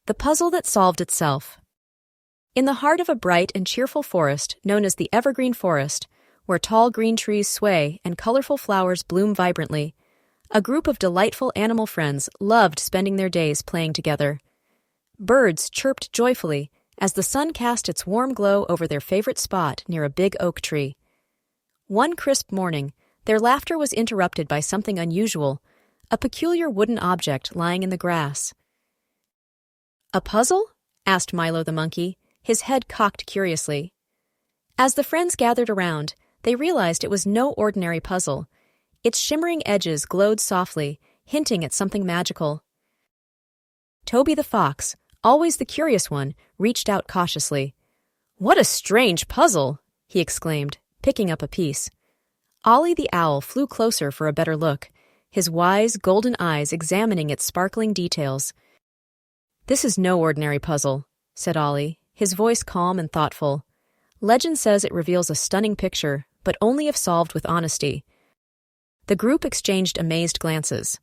The puzzle that solved itself. In the heart of a bright and cheerful forest known as the Evergreen Forest, where tall green trees sway and colorful flowers bloom vibrantly, a group of delightful animal friends loved spending their days playing together. Birds chirped joyfully as the sun cast its warm glow over their favorite spot near a big oak tree. One crisp morning, their laughter was interrupted by something unusual, a peculiar wooden object lying in the grass. "A puzzle?" asked Milo the monkey, his head cocked curiously. As the friends gathered around, they realized it was no ordinary puzzle. Its shimmering edges glowed softly, hinting at something magical. Toby the Fox, always the curious one, reached out cautiously. "What a strange puzzle!" he exclaimed, picking up a piece. Ollie the owl flew closer for a better look, his wise, golden eyes examining its sparkling details. "This is no ordinary puzzle," said Ollie, his voice calm and thoughtful. "Legend says it reveals a stunning picture, but only if solved with honesty." The group exchanged amazed glances.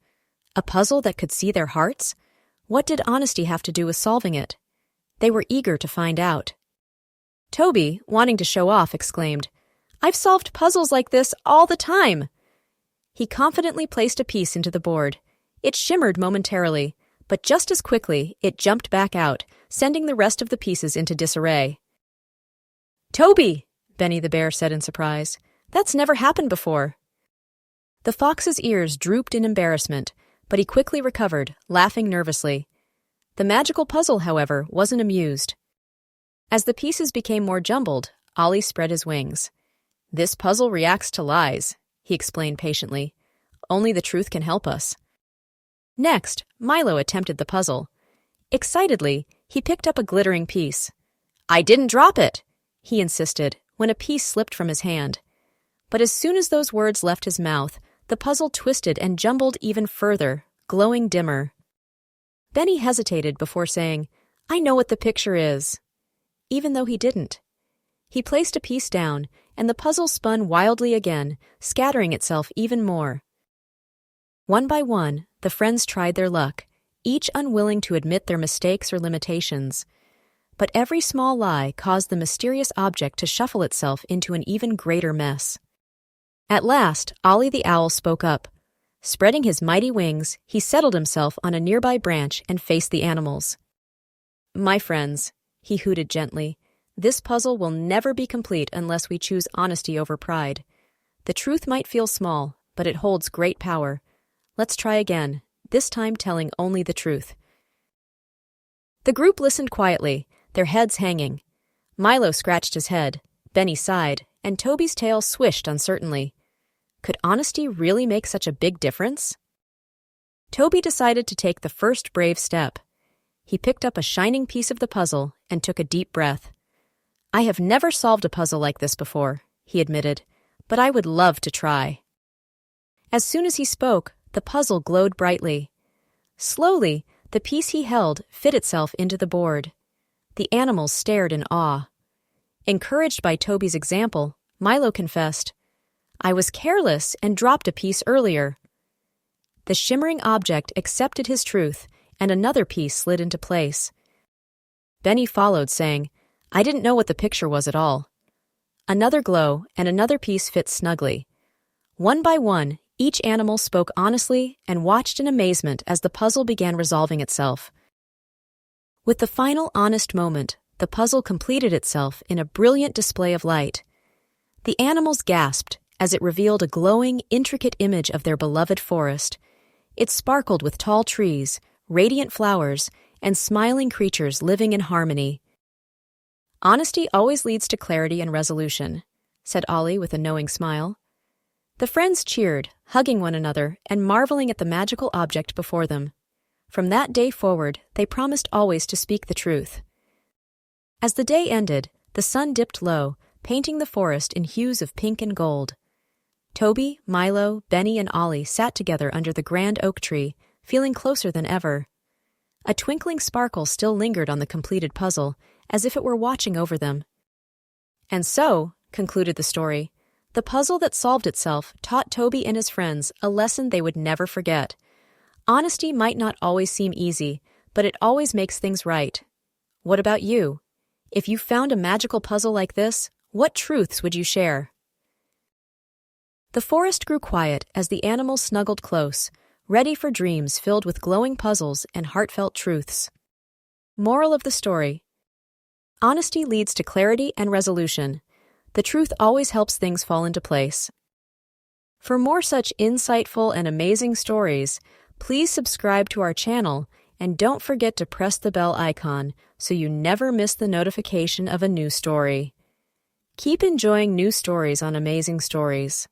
A puzzle that could see their hearts? What did honesty have to do with solving it? They were eager to find out. Toby, wanting to show off, exclaimed, "I've solved puzzles like this all the time!" He confidently placed a piece into the board. It shimmered momentarily, but just as quickly it jumped back out, sending the rest of the pieces into disarray. "Toby!" Benny the bear said in surprise. "That's never happened before." The fox's ears drooped in embarrassment, but he quickly recovered, laughing nervously. The magical puzzle, however, wasn't amused. As the pieces became more jumbled, Ollie spread his wings. "This puzzle reacts to lies," he explained patiently. "Only the truth can help us." Next, Milo attempted the puzzle. Excitedly, he picked up a glittering piece. "I didn't drop it," he insisted, when a piece slipped from his hand. But as soon as those words left his mouth, the puzzle twisted and jumbled even further, glowing dimmer. Benny hesitated before saying, "I know what the picture is," even though he didn't. He placed a piece down, and the puzzle spun wildly again, scattering itself even more. One by one, the friends tried their luck, each unwilling to admit their mistakes or limitations. But every small lie caused the mysterious object to shuffle itself into an even greater mess. At last, Ollie the owl spoke up. Spreading his mighty wings, he settled himself on a nearby branch and faced the animals. "My friends," he hooted gently, "this puzzle will never be complete unless we choose honesty over pride. The truth might feel small, but it holds great power. Let's try again, this time telling only the truth." The group listened quietly, their heads hanging. Milo scratched his head, Benny sighed, and Toby's tail swished uncertainly. Could honesty really make such a big difference? Toby decided to take the first brave step. He picked up a shining piece of the puzzle and took a deep breath. "I have never solved a puzzle like this before," he admitted, "but I would love to try." As soon as he spoke, the puzzle glowed brightly. Slowly, the piece he held fit itself into the board. The animals stared in awe. Encouraged by Toby's example, Milo confessed, "I was careless and dropped a piece earlier." The shimmering object accepted his truth, and another piece slid into place. Benny followed, saying, "I didn't know what the picture was at all." Another glow, and another piece fit snugly. One by one, each animal spoke honestly and watched in amazement as the puzzle began resolving itself. With the final honest moment, the puzzle completed itself in a brilliant display of light. The animals gasped as it revealed a glowing, intricate image of their beloved forest. It sparkled with tall trees, radiant flowers, and smiling creatures living in harmony. "Honesty always leads to clarity and resolution," said Ollie with a knowing smile. The friends cheered, hugging one another and marveling at the magical object before them. From that day forward, they promised always to speak the truth. As the day ended, the sun dipped low, painting the forest in hues of pink and gold. Toby, Milo, Benny, and Ollie sat together under the grand oak tree, feeling closer than ever. A twinkling sparkle still lingered on the completed puzzle, as if it were watching over them. And so, concluded the story, the puzzle that solved itself taught Toby and his friends a lesson they would never forget. Honesty might not always seem easy, but it always makes things right. What about you? If you found a magical puzzle like this, what truths would you share? The forest grew quiet as the animals snuggled close, ready for dreams filled with glowing puzzles and heartfelt truths. Moral of the story: honesty leads to clarity and resolution. The truth always helps things fall into place. For more such insightful and amazing stories, please subscribe to our channel and don't forget to press the bell icon so you never miss the notification of a new story. Keep enjoying new stories on Amazing Stories.